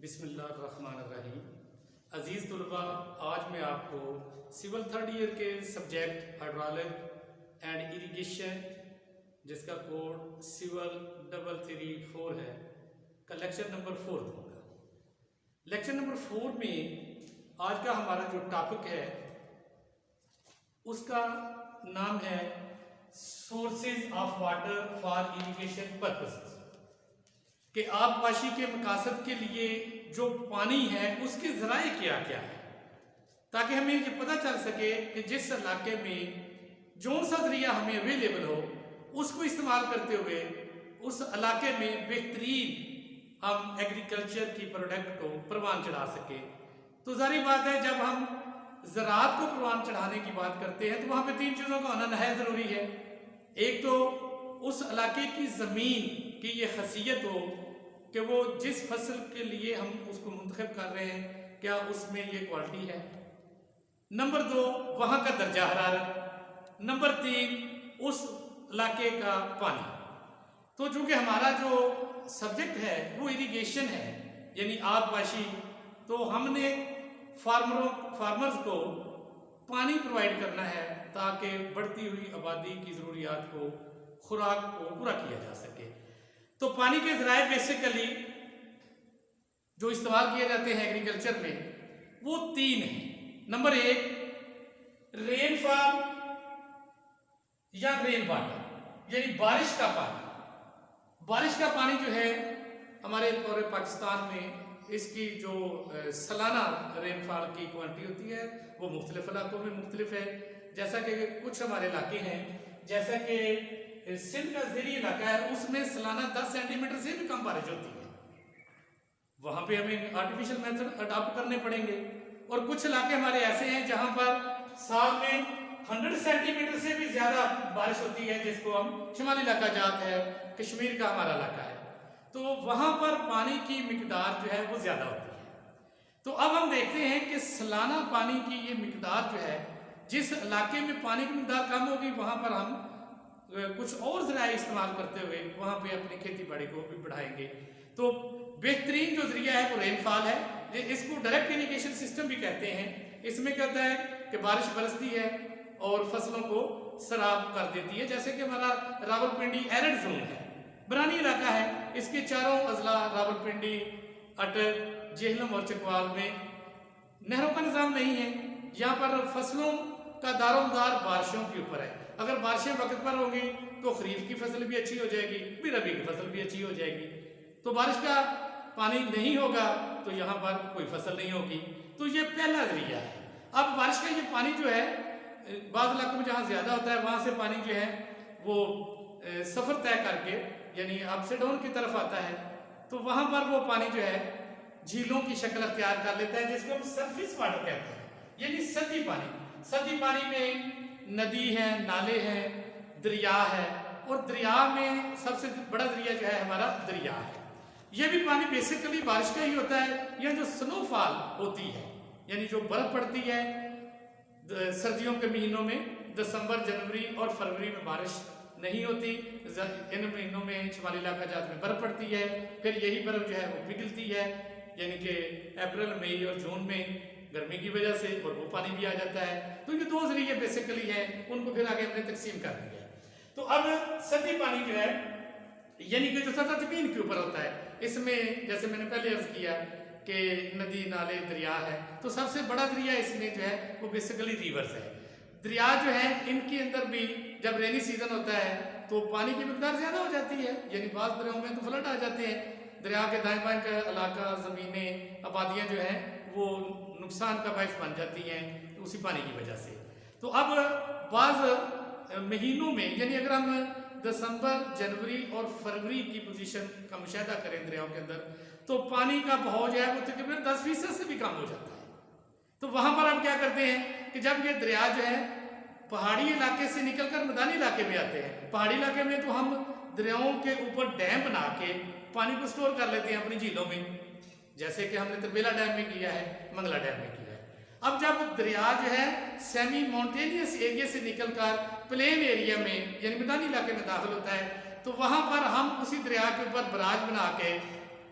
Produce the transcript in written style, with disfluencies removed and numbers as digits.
بسم اللہ الرحمن الرحیم۔ عزیز طلباء، آج میں آپ کو سول تھرڈ ایئر کے سبجیکٹ ہائیڈرالک اینڈ اریگیشن جس کا کوڈ سول 334 ہے کا لیکچر نمبر 4 دوں گا۔ لیکچر نمبر 4 میں آج کا ہمارا جو ٹاپک ہے اس کا نام ہے sources of water for irrigation purposes, کہ آب پاشی کے مقاصد کے لیے جو پانی ہے اس کے ذرائع کیا کیا ہے، تاکہ ہمیں یہ پتہ چل سکے کہ جس علاقے میں جون سا ذریعہ ہمیں اویلیبل ہو اس کو استعمال کرتے ہوئے اس علاقے میں بہترین ہم ایگریکلچر کی پروڈکٹ کو پروان چڑھا سکیں۔ تو ظاہری بات ہے، جب ہم زراعت کو پروان چڑھانے کی بات کرتے ہیں تو وہاں پہ 3 چیزوں کا ہونا نہایت ضروری ہے۔ ایک تو اس علاقے کی زمین کی یہ خاصیت ہو کہ وہ جس فصل کے لیے ہم اس کو منتخب کر رہے ہیں کیا اس میں یہ کوالٹی ہے۔ نمبر 2، وہاں کا درجہ حرارت۔ نمبر 3، اس علاقے کا پانی۔ تو چونکہ ہمارا جو سبجیکٹ ہے وہ اریگیشن ہے، یعنی آب پاشی، تو ہم نے فارمرز کو پانی پرووائڈ کرنا ہے تاکہ بڑھتی ہوئی آبادی کی ضروریات کو، خوراک کو پورا کیا جا سکے۔ تو پانی کے ذرائع بیسیکلی جو استعمال کیے جاتے ہیں ایگریکلچر میں وہ 3 ہیں۔ نمبر 1، رین فال یا رین واٹر، یعنی بارش کا پانی۔ بارش کا پانی جو ہے ہمارے پورے پاکستان میں اس کی جو سالانہ رین فال کی کوانٹٹی ہوتی ہے وہ مختلف علاقوں میں مختلف ہے۔ جیسا کہ کچھ ہمارے علاقے ہیں، جیسا کہ سندھ کا زیریں علاقہ ہے، اس میں سالانہ 10 سینٹی میٹر سے بھی کم بارش ہوتی ہے، وہاں پہ ہمیں آرٹیفیشل میتھڈ اڈاپٹ کرنے پڑیں گے۔ اور کچھ علاقے ہمارے ایسے ہیں جہاں پر سال میں 100 سینٹی میٹر سے بھی زیادہ بارش ہوتی ہے، جس کو ہم شمالی علاقہ جات ہے، کشمیر کا ہمارا علاقہ ہے، تو وہاں پر پانی کی مقدار جو ہے وہ زیادہ ہوتی ہے۔ تو اب ہم دیکھتے ہیں کہ سالانہ پانی کی یہ مقدار جو ہے، جس علاقے میں پانی کی مقدار کم ہوگی وہاں پر ہم کچھ اور ذرائع استعمال کرتے ہوئے وہاں پہ اپنی کھیتی باڑی کو بھی بڑھائیں گے۔ تو بہترین جو ذریعہ ہے وہ رین فال ہے، اس کو ڈائریکٹ اریگیشن سسٹم بھی کہتے ہیں۔ اس میں کیا ہوتا ہے کہ بارش برستی ہے اور فصلوں کو سیراب کر دیتی ہے، جیسے کہ ہمارا راولپنڈی ایرڈ زون ہے، برانی علاقہ ہے، اس کے چاروں اضلاع راولپنڈی، اٹک، جہلم اور چکوال میں نہروں کا نظام نہیں ہے۔ یہاں پر فصلوں کا دار و مدار بارشوں کے اوپر ہے۔ اگر بارشیں وقت پر ہوں گی تو خریف کی فصل بھی اچھی ہو جائے گی، بھی ربی کی فصل بھی اچھی ہو جائے گی۔ تو بارش کا پانی نہیں ہوگا تو یہاں پر کوئی فصل نہیں ہوگی۔ تو یہ پہلا ذریعہ ہے۔ اب بارش کا یہ پانی جو ہے بعض علاقوں میں جہاں زیادہ ہوتا ہے وہاں سے پانی جو ہے وہ سفر طے کر کے، یعنی اپ سے ڈاؤن کی طرف آتا ہے، تو وہاں پر وہ پانی جو ہے جھیلوں کی شکل اختیار کر لیتا ہے، جس کو ہم سرفیس واٹر کہتے ہیں، یعنی سطحی پانی۔ سطحی پانی میں ندی ہے، نالے ہیں، دریا ہے، اور دریا میں سب سے بڑا ذریعہ جو ہے ہمارا دریا ہے۔ یہ بھی پانی بیسیکلی بارش کا ہی ہوتا ہے۔ یہ جو سنو فال ہوتی ہے، یعنی جو برف پڑتی ہے سردیوں کے مہینوں میں، دسمبر، جنوری اور فروری میں بارش نہیں ہوتی، ان مہینوں میں شمالی علاقہ جات میں برف پڑتی ہے، پھر یہی برف جو ہے وہ پگھلتی ہے، یعنی کہ اپریل، مئی اور جون میں گرمی کی وجہ سے، اور وہ پانی بھی آ جاتا ہے۔ تو یہ 2 ذریعے بیسیکلی ہیں، ان کو پھر آگے ہم نے تقسیم کر دیا ہے۔ تو اب سطحی پانی جو ہے، یعنی کہ جو سطح زمین کے اوپر ہوتا ہے، اس میں جیسے میں نے پہلے عرض کیا کہ ندی، نالے، دریا ہے، تو سب سے بڑا ذریعہ اس میں جو ہے وہ بیسیکلی ریورز ہے۔ دریا جو ہے ان کے اندر بھی جب رینی سیزن ہوتا ہے تو پانی کی مقدار زیادہ ہو جاتی ہے، یعنی بعض دریاؤں میں تو فلڈ آ جاتے ہیں۔ دریا کے دائیں بائیں کا علاقہ، زمینیں، آبادیاں جو ہیں وہ نقصان کا باعث بن جاتی ہیں اسی پانی کی وجہ سے۔ تو اب بعض مہینوں میں، یعنی اگر ہم دسمبر، جنوری اور فروری کی پوزیشن کا مشاہدہ کریں دریاؤں کے اندر، تو پانی کا بہاؤ جو ہے وہ تقریباً 10% سے بھی کم ہو جاتا ہے۔ تو وہاں پر ہم کیا کرتے ہیں کہ جب یہ دریا جو ہے پہاڑی علاقے سے نکل کر میدانی علاقے میں آتے ہیں، پہاڑی علاقے میں تو ہم دریاؤں کے اوپر ڈیم بنا کے پانی کو سٹور کر لیتے ہیں اپنی جھیلوں میں، جیسے کہ ہم نے تربیلا ڈیم میں کیا ہے، منگلا ڈیم میں کیا ہے۔ اب جب دریا جو ہے سیمی ماؤنٹینیس ایریا سے نکل کر پلین ایریا میں، یعنی میدانی علاقے میں داخل ہوتا ہے، تو وہاں پر ہم اسی دریا کے اوپر براج بنا کے